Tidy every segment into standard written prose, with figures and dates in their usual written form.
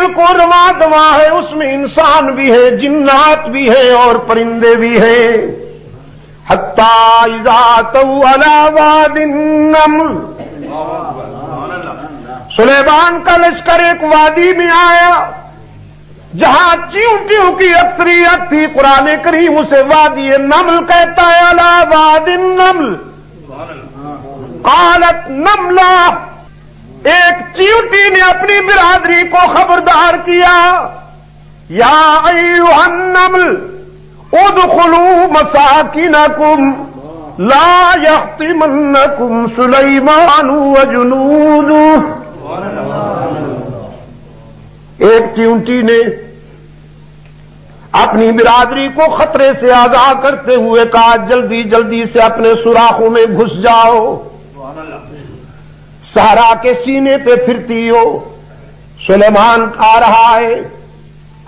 ملک و رواں دواں ہے، اس میں انسان بھی ہے، جنات بھی ہے اور پرندے بھی ہیں. حتی اذا اتوا علی واد النمل، سلیمان کا لشکر ایک وادی میں آیا جہاں چیونٹیوں کی اکثریت تھی. قرآن کریم اسے وادی نمل کہتا ہے. علی واد النمل قالت نملہ، ایک چیونٹی نے اپنی برادری کو خبردار کیا، یا ایھا النمل ادخلوا مساکنکم لا یحطمنکم سلیمان وجنودہ. ایک چیونٹی نے اپنی برادری کو خطرے سے آگاہ کرتے ہوئے کہا، جلدی جلدی سے اپنے سوراخوں میں گھس جاؤ. صحرا کے سینے پہ پھرتی ہو، سلیمان آ رہا ہے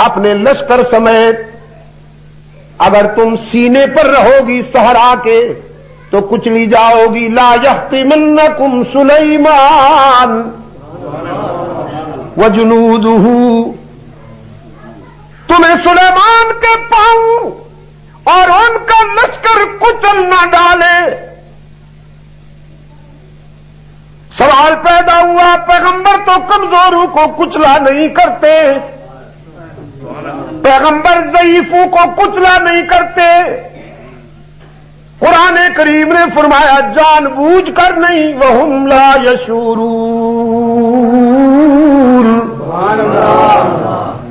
اپنے لشکر سمیت. اگر تم سینے پر رہو گی صحرا کے تو کچلی جاؤ گی. لا یحطمنکم سلیمان وجنودہ، تمہیں سلیمان کے پاؤں اور ان کا لشکر کچل نہ ڈالے. سوال پیدا ہوا، پیغمبر تو کمزوروں کو کچلا نہیں کرتے، پیغمبر ضعیفوں کو کچلا نہیں کرتے. قرآن کریم نے فرمایا جان بوجھ کر نہیں، وَهُمْ لَا يَشْعُرُونَ.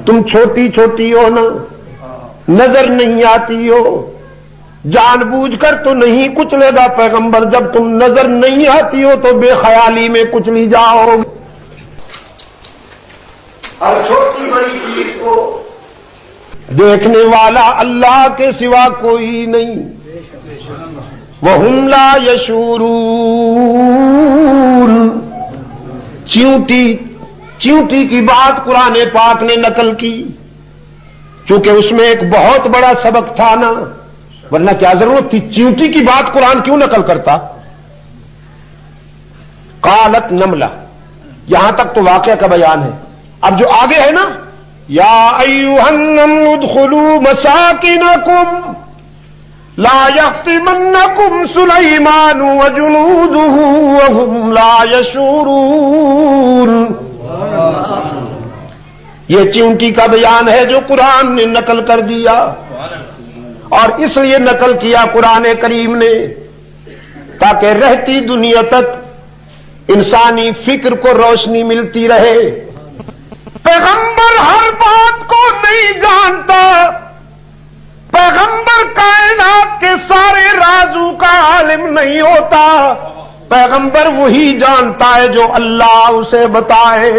تم چھوٹی چھوٹی ہو نا، نظر نہیں آتی ہو، جان بوجھ کر تو نہیں کچلے گا پیغمبر. جب تم نظر نہیں آتی ہو تو بے خیالی میں کچلی جاؤ. ہر چھوٹی بڑی چیز کو دیکھنے والا اللہ کے سوا کوئی نہیں. وَهُمْ لَا يَشْعُرُونَ. چیونٹی کی بات قرآن پاک نے نقل کی چونکہ اس میں ایک بہت بڑا سبق تھا نا، ورنہ کیا ضرورت تھی چیونٹی کی بات قرآن کیوں نقل کرتا. قالت نملہ، یہاں تک تو واقعہ کا بیان ہے. اب جو آگے ہے نا، یا ایھا النمل ادخلوا مساکنکم لا یحطمنکم سلیمان وجنودہ وهم لا یشعرون. یہ چیونٹی کا بیان ہے جو قرآن نے نقل کر دیا، اور اس لیے نقل کیا قرآن کریم نے تاکہ رہتی دنیا تک انسانی فکر کو روشنی ملتی رہے. پیغمبر ہر بات کو نہیں جانتا، پیغمبر کائنات کے سارے رازوں کا عالم نہیں ہوتا. پیغمبر وہی جانتا ہے جو اللہ اسے بتائے.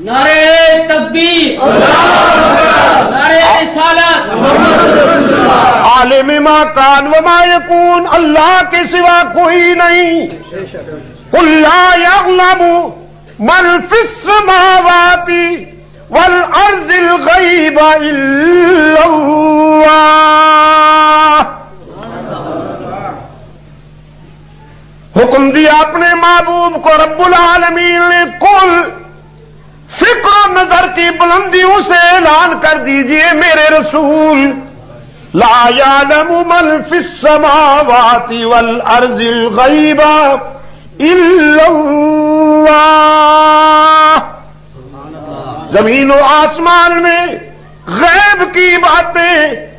نعرہ تکبیر، نعرہ رسالت، عالم ما کان وما یکون، اللہ کے سوا کوئی نہیں. قل لا یعلم من فی السماوات والارض الغیب الا اللہ. حکم دیا اپنے محبوب کو رب العالمین نے، کل فکر و نظر کی بلندیوں سے اعلان کر دیجئے میرے رسول، لا یعلم من فی السماوات والارض الغیب الا اللہ. زمین و آسمان میں غیب کی باتیں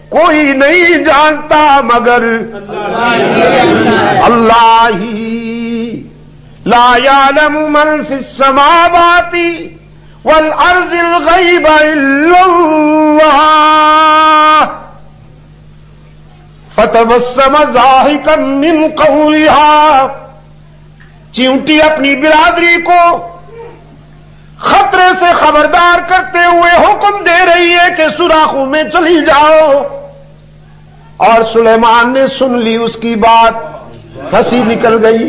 کوئی نہیں جانتا مگر اللہ ہی. لا یعلم من فی السماوات والارض الغیب الا اللہ. فتبسم ضاحکا من قولها. چیونٹی اپنی برادری کو خطرے سے خبردار کرتے ہوئے حکم دے رہی ہے کہ سوراخوں میں چلی جاؤ، اور سلیمان نے سن لی اس کی بات، ہنسی نکل گئی.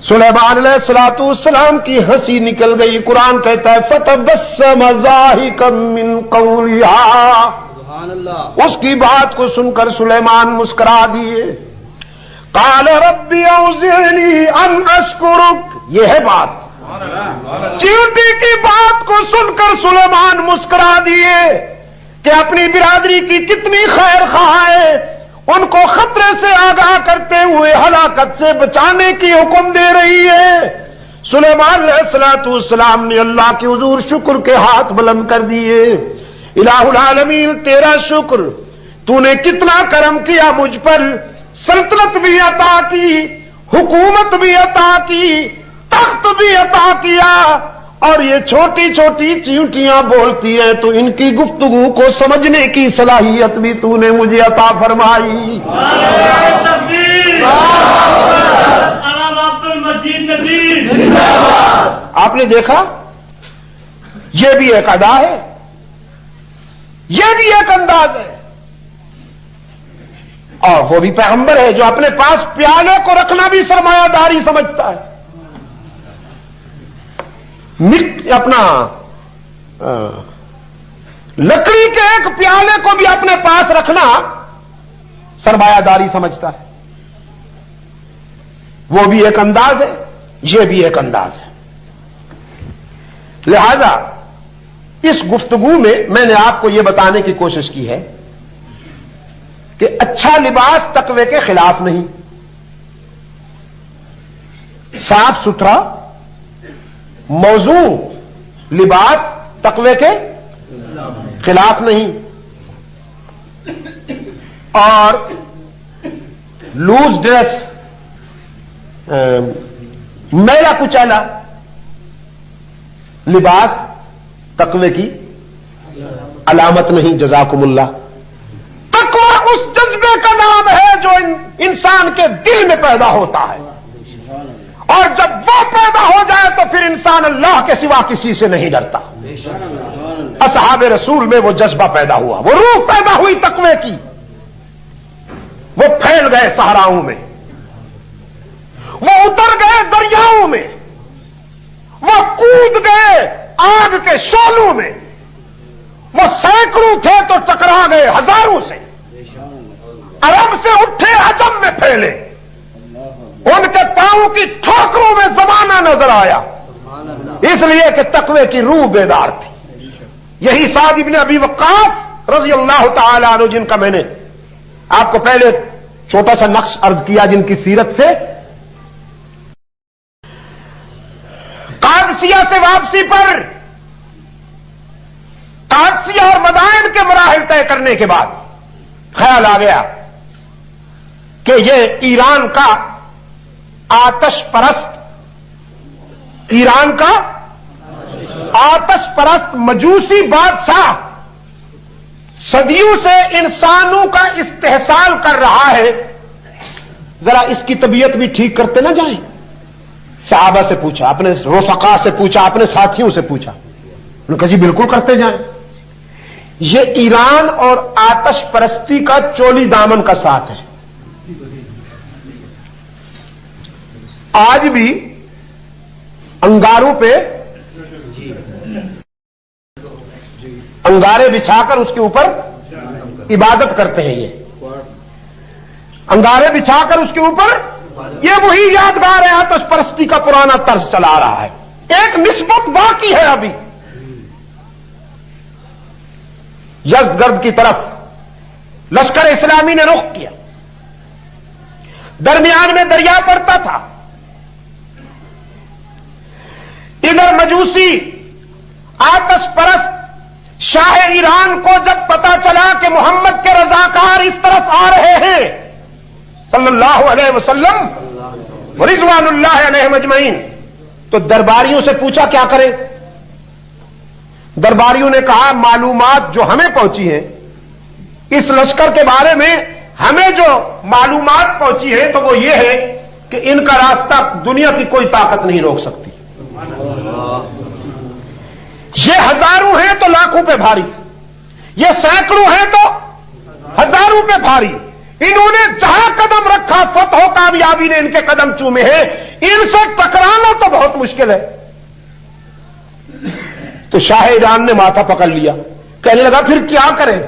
سلیمان علیہ الصلوۃ والسلام کی ہنسی نکل گئی. قرآن کہتا ہے فتبسم ضاحکا من قولها. اس کی بات کو سن کر سلیمان مسکرا دیے. قال رب اوزعنی ان اشکرک. یہ ہے بات، چیونٹی کی بات سن کر سلیمان مسکرا دیے کہ اپنی برادری کی کتنی خیر خواہ ہے، ان کو خطرے سے آگاہ کرتے ہوئے ہلاکت سے بچانے کی حکم دے رہی ہے۔ سلیمان علیہ السلام نے اللہ کے حضور شکر کے ہاتھ بلند کر دیے۔ الہ العالمین تیرا شکر، تو نے کتنا کرم کیا مجھ پر، سلطنت بھی عطا کی، حکومت بھی عطا کی، تخت بھی عطا کیا، اور یہ چھوٹی چھوٹی چیونٹیاں بولتی ہیں تو ان کی گفتگو کو سمجھنے کی صلاحیت بھی تو نے مجھے عطا فرمائی۔ آپ نے دیکھا یہ بھی ایک ادا ہے، یہ بھی ایک انداز ہے، اور وہ بھی پیغمبر ہے جو اپنے پاس پیالے کو رکھنا بھی سرمایہ داری سمجھتا ہے، اپنا لکڑی کے ایک پیالے کو بھی اپنے پاس رکھنا سرمایہ داری سمجھتا ہے۔ وہ بھی ایک انداز ہے، یہ بھی ایک انداز ہے۔ لہذا اس گفتگو میں نے آپ کو یہ بتانے کی کوشش کی ہے کہ اچھا لباس تقوی کے خلاف نہیں، صاف ستھرا موزوں لباس تقوی کے خلاف نہیں، اور لوز ڈریس، میلا کچیلا لباس تقوی کی علامت نہیں۔ جزاکم اللہ۔ تقوی اس جذبے کا نام ہے جو انسان کے دل میں پیدا ہوتا ہے، اور جب وہ پیدا ہو جائے تو پھر انسان اللہ کے سوا کسی سے نہیں ڈرتا۔ اصحاب رسول میں وہ جذبہ پیدا ہوا، وہ روح پیدا ہوئی تقوی کی، وہ پھیل گئے صحراؤں میں، وہ اتر گئے دریاؤں میں، وہ کود گئے آگ کے شعلوں میں، وہ سینکڑوں تھے تو ٹکرا گئے ہزاروں سے، عرب سے اٹھے عجم میں پھیلے، ان کے پاؤں کی ٹھوکروں میں زمانہ نظر آیا، اس لیے کہ تقوی کی روح بیدار تھی۔ یہی سعد ابن ابی وقاص رضی اللہ تعالی عنہ، جن کا میں نے آپ کو پہلے چھوٹا سا نقش عرض کیا، جن کی سیرت سے قادسیہ سے واپسی پر، قادسیہ اور مدائن کے مراحل طے کرنے کے بعد خیال آ گیا کہ یہ ایران کا آتش پرست، ایران کا آتش پرست مجوسی بادشاہ صدیوں سے انسانوں کا استحصال کر رہا ہے، ذرا اس کی طبیعت بھی ٹھیک کرتے نہ جائیں۔ صحابہ سے پوچھا، اپنے رفقا سے پوچھا، اپنے ساتھیوں سے پوچھا، انہوں نے کہا جی بالکل کرتے جائیں۔ یہ ایران اور آتش پرستی کا چولی دامن کا ساتھ ہے۔ آج بھی انگاروں پہ انگارے بچھا کر اس کے اوپر عبادت کرتے ہیں، یہ انگارے بچھا کر اس کے اوپر، یہ وہی یادگار ہے، آتش پرستی کا پرانا طرز چلا رہا ہے۔ ایک نسبت باقی ہے ابھی یزدگرد کی طرف، لشکر اسلامی نے رخ کیا، درمیان میں دریا پڑتا تھا، ادھر مجوسی آتش پرست شاہ ایران کو جب پتا چلا کہ محمد کے رضاکار اس طرف آ رہے ہیں صلی اللہ علیہ وسلم رضوان اللہ علیہم اجمعین، تو درباریوں سے پوچھا کیا کریں۔ درباریوں نے کہا معلومات جو ہمیں پہنچی ہیں اس لشکر کے بارے میں، ہمیں جو معلومات پہنچی ہے تو وہ یہ ہے کہ ان کا راستہ دنیا کی کوئی طاقت نہیں روک سکتی۔ یہ ہزاروں ہیں تو لاکھوں پہ بھاری، یہ سینکڑوں ہیں تو ہزاروں پہ بھاری، انہوں نے جہاں قدم رکھا فتح و کامیابی نے ان کے قدم چومے ہیں، ان سے ٹکرانا تو بہت مشکل ہے۔ تو شاہ ایران نے ماتھا پکڑ لیا، کہنے لگا پھر کیا کریں۔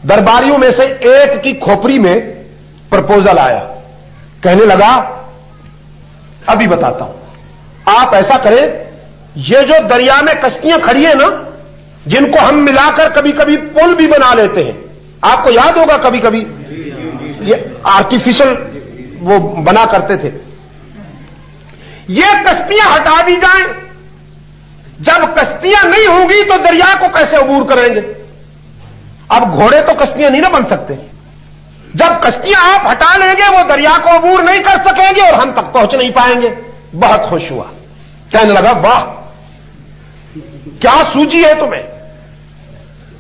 درباریوں میں سے ایک کی کھوپڑی میں پرپوزل آیا، کہنے لگا ابھی بتاتا ہوں، آپ ایسا کریں یہ جو دریا میں کشتیاں کھڑی ہیں نا، جن کو ہم ملا کر کبھی کبھی پل بھی بنا لیتے ہیں، آپ کو یاد ہوگا کبھی کبھی یہ آرٹیفیشل وہ بنا کرتے تھے، یہ کشتیاں ہٹا دی جائیں، جب کشتیاں نہیں ہوں گی تو دریا کو کیسے عبور کریں گے؟ اب گھوڑے تو کشتیاں نہیں نہ بن سکتے، جب کشتیاں آپ ہٹا لیں گے وہ دریا کو عبور نہیں کر سکیں گے اور ہم تک پہنچ نہیں پائیں گے۔ بہت خوش ہوا، کہنے لگا واہ کیا سوچی ہے تمہیں،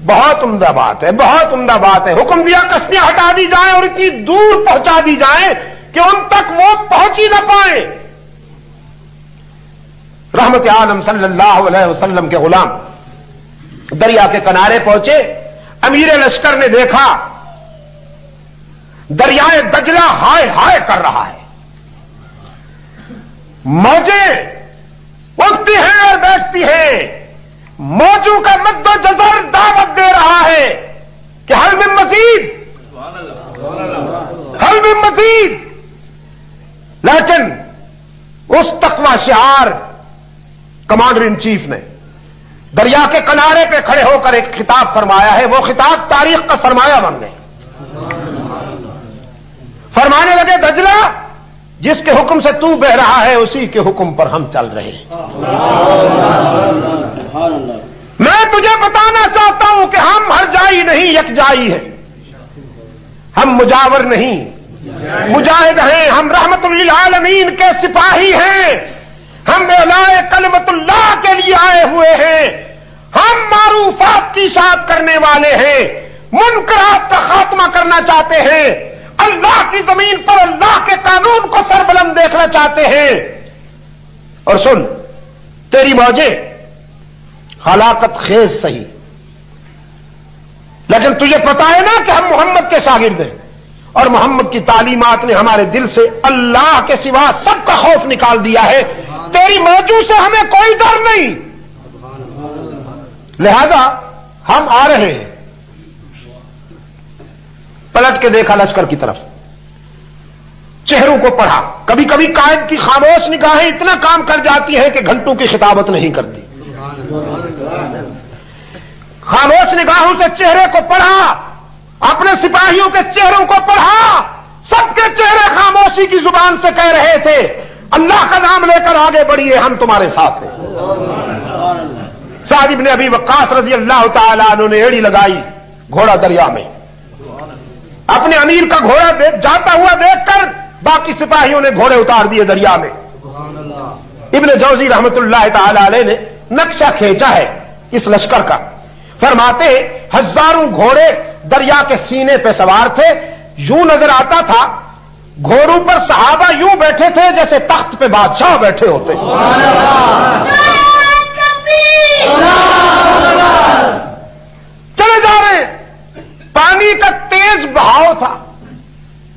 بہت عمدہ بات ہے، بہت عمدہ بات ہے۔ حکم دیا کشتیاں ہٹا دی جائیں اور اتنی دور پہنچا دی جائیں کہ ان تک وہ پہنچ ہی نہ پائیں۔ رحمت عالم صلی اللہ علیہ وسلم کے غلام دریا کے کنارے پہنچے، امیر لشکر نے دیکھا دریائے دجلہ ہائے ہائے کر رہا ہے، موجیں اٹھتی ہیں اور بیٹھتی ہیں، موجوں کا مد و جزر دعوت دے رہا ہے کہ حل من مزید، حل من مزید۔ لیکن اس تقوی شعار کمانڈر ان چیف نے دریا کے کنارے پہ کھڑے ہو کر ایک خطاب فرمایا ہے، وہ خطاب تاریخ کا سرمایہ بن گئے۔ فرمانے لگے دجلہ جس کے حکم سے تو بہ رہا ہے اسی کے حکم پر ہم چل رہے ہیں۔ میں تجھے بتانا چاہتا ہوں کہ ہم ہر جائی نہیں یکجائی ہیں، ہم مجاور نہیں مجاہد ہیں، ہم رحمت للعالمین کے سپاہی ہیں، ہم اعلاء کلمت اللہ کے لیے آئے ہوئے ہیں، ہم معروفات کی اشاعت کرنے والے ہیں، منکرات کا خاتمہ کرنا چاہتے ہیں، اللہ کی زمین پر اللہ کے قانون کو سربلند دیکھنا چاہتے ہیں۔ اور سن، تیری موجیں ہلاکت خیز صحیح، لیکن تجھے پتا ہے نا کہ ہم محمد کے شاگرد ہیں اور محمد کی تعلیمات نے ہمارے دل سے اللہ کے سوا سب کا خوف نکال دیا ہے، تیری موجوں سے ہمیں کوئی ڈر نہیں، لہذا ہم آ رہے ہیں۔ پلٹ کے دیکھا لشکر کی طرف، چہروں کو پڑھا، کبھی کبھی قائد کی خاموش نگاہیں اتنا کام کر جاتی ہیں کہ گھنٹوں کی خطابت نہیں کرتی، خاموش نگاہوں سے چہرے کو پڑھا، اپنے سپاہیوں کے چہروں کو پڑھا، سب کے چہرے خاموشی کی زبان سے کہہ رہے تھے اللہ کا نام لے کر آگے بڑھیے، ہم تمہارے ساتھ ہیں۔ سعد بن ابی وقاص رضی اللہ تعالی عنہ نے ایڑی لگائی، گھوڑا دریا میں، اپنے امیر کا گھوڑا جاتا ہوا دیکھ کر باقی سپاہیوں نے گھوڑے اتار دیے دریا میں۔ ابن جوزی رحمت اللہ تعالی علیہ نے نقشہ کھینچا ہے اس لشکر کا، فرماتے ہزاروں گھوڑے دریا کے سینے پہ سوار تھے، یوں نظر آتا تھا گھوڑوں پر صحابہ یوں بیٹھے تھے جیسے تخت پہ بادشاہ بیٹھے ہوتے۔ چلے جا رہے ہیں، پانی کا تیز بہاؤ تھا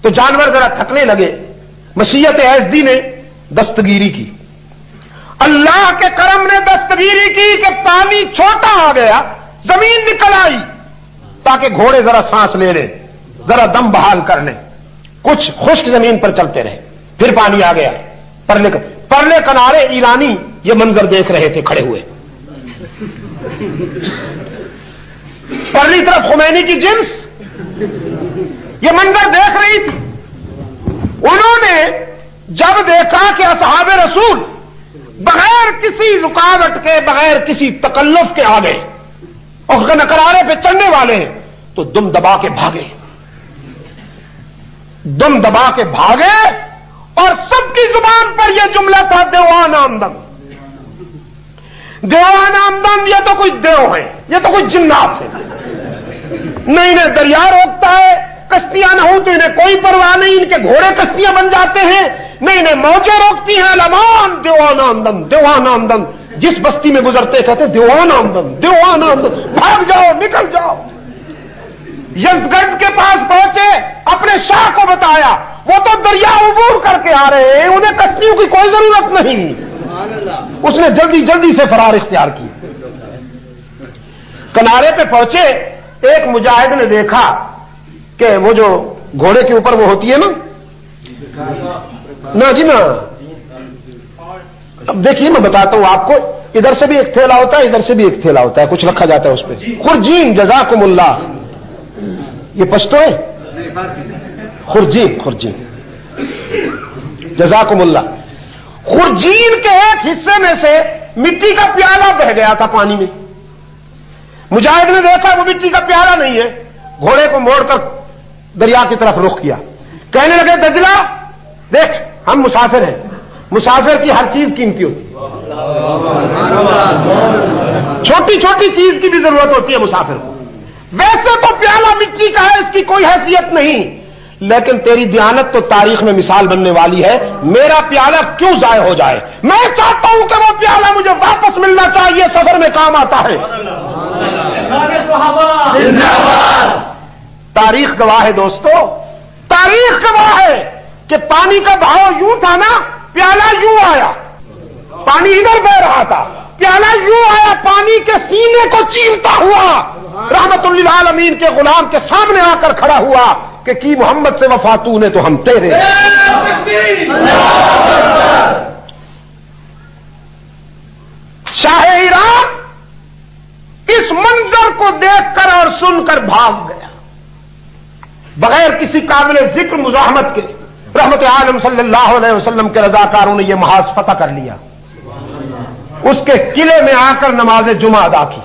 تو جانور ذرا تھکنے لگے، مشیت ایزدی نے دستگیری کی، اللہ کے کرم نے دستگیری کی کہ پانی چھوٹا آ گیا، زمین نکل آئی تاکہ گھوڑے ذرا سانس لے لیں، ذرا دم بحال کر لیں، کچھ خشک زمین پر چلتے رہے، پھر پانی آ گیا، پرلے کنارے ایرانی یہ منظر دیکھ رہے تھے کھڑے ہوئے، پرلی طرف خمینی کی جنس یہ منظر دیکھ رہی تھی۔ انہوں نے جب دیکھا کہ اصحاب رسول بغیر کسی رکاوٹ کے، بغیر کسی تکلف کے آگے اور کنارے پہ چڑھنے والے ہیں تو دم دبا کے بھاگے، دم دبا کے بھاگے، اور سب کی زبان پر یہ جملہ تھا دیوان آمدن، دیوان آمدن، یہ تو کوئی دیو ہے، یہ تو کوئی جنات ہے، نہ انہیں دریا روکتا ہے، کشتیاں نہ ہوں تو انہیں کوئی پرواہ نہیں، ان کے گھوڑے کشتیاں بن جاتے ہیں، نہ انہیں موجیں روکتی ہیں، لمان دیوان آمدن، دیوان آمدن، جس بستی میں گزرتے کہتے دیوان آمدن، دیوان آمدن، بھاگ جاؤ، نکل جاؤ۔ یزدگرد کے پاس پہنچے، اپنے شاہ کو بتایا، وہ تو دریا عبور کر کے آ رہے ہیں، انہیں کشتیوں کی کوئی ضرورت نہیں۔ اس نے جلدی جلدی سے فرار اختیار کی، کنارے پہ پہنچے، ایک مجاہد نے دیکھا کہ وہ جو گھوڑے کے اوپر وہ ہوتی ہے نا جی نا، اب دیکھیے میں بتاتا ہوں آپ کو، ادھر سے بھی ایک تھیلا ہوتا ہے، ادھر سے بھی ایک تھیلا ہوتا ہے، کچھ رکھا جاتا ہے اس پہ. خرجین جزاکم اللہ، یہ پشتو ہے. خرجین جزاکم اللہ. خرجین کے ایک حصے میں سے مٹی کا پیالہ بہ گیا تھا پانی میں. مجاہد نے دیکھا وہ مٹی کا پیالہ نہیں ہے، گھوڑے کو موڑ کر دریا کی طرف رخ کیا. کہنے لگے دجلہ دیکھ ہم مسافر ہیں، مسافر کی ہر چیز قیمتی ہوتی ہے، چھوٹی چھوٹی چیز کی بھی ضرورت ہوتی ہے مسافر کو. ویسے تو پیالہ مٹی کا ہے، اس کی کوئی حیثیت نہیں، لیکن تیری دیانت تو تاریخ میں مثال بننے والی ہے. میرا پیالہ کیوں ضائع ہو جائے؟ میں چاہتا ہوں کہ وہ پیالہ مجھے واپس ملنا چاہیے، سفر میں کام آتا ہے. تاریخ گواہ ہے دوستو، تاریخ گواہ ہے کہ پانی کا بہاؤ یوں تھا نا، پیالہ یوں آیا، پانی ادھر بہ رہا تھا، پیالہ یوں آیا، پانی کے سینے کو چیرتا ہوا رحمت للعالمین کے غلام کے سامنے آ کر کھڑا ہوا کہ کی محمد سے وفا تو نے تو ہم تیرے. شاہ ایران اس منظر کو دیکھ کر اور سن کر بھاگ گیا بغیر کسی قابل ذکر مزاحمت کے. رحمت عالم صلی اللہ علیہ وسلم کے رضاکاروں نے یہ محاذ فتح کر لیا، اس کے قلعے میں آ کر نماز جمعہ ادا کی.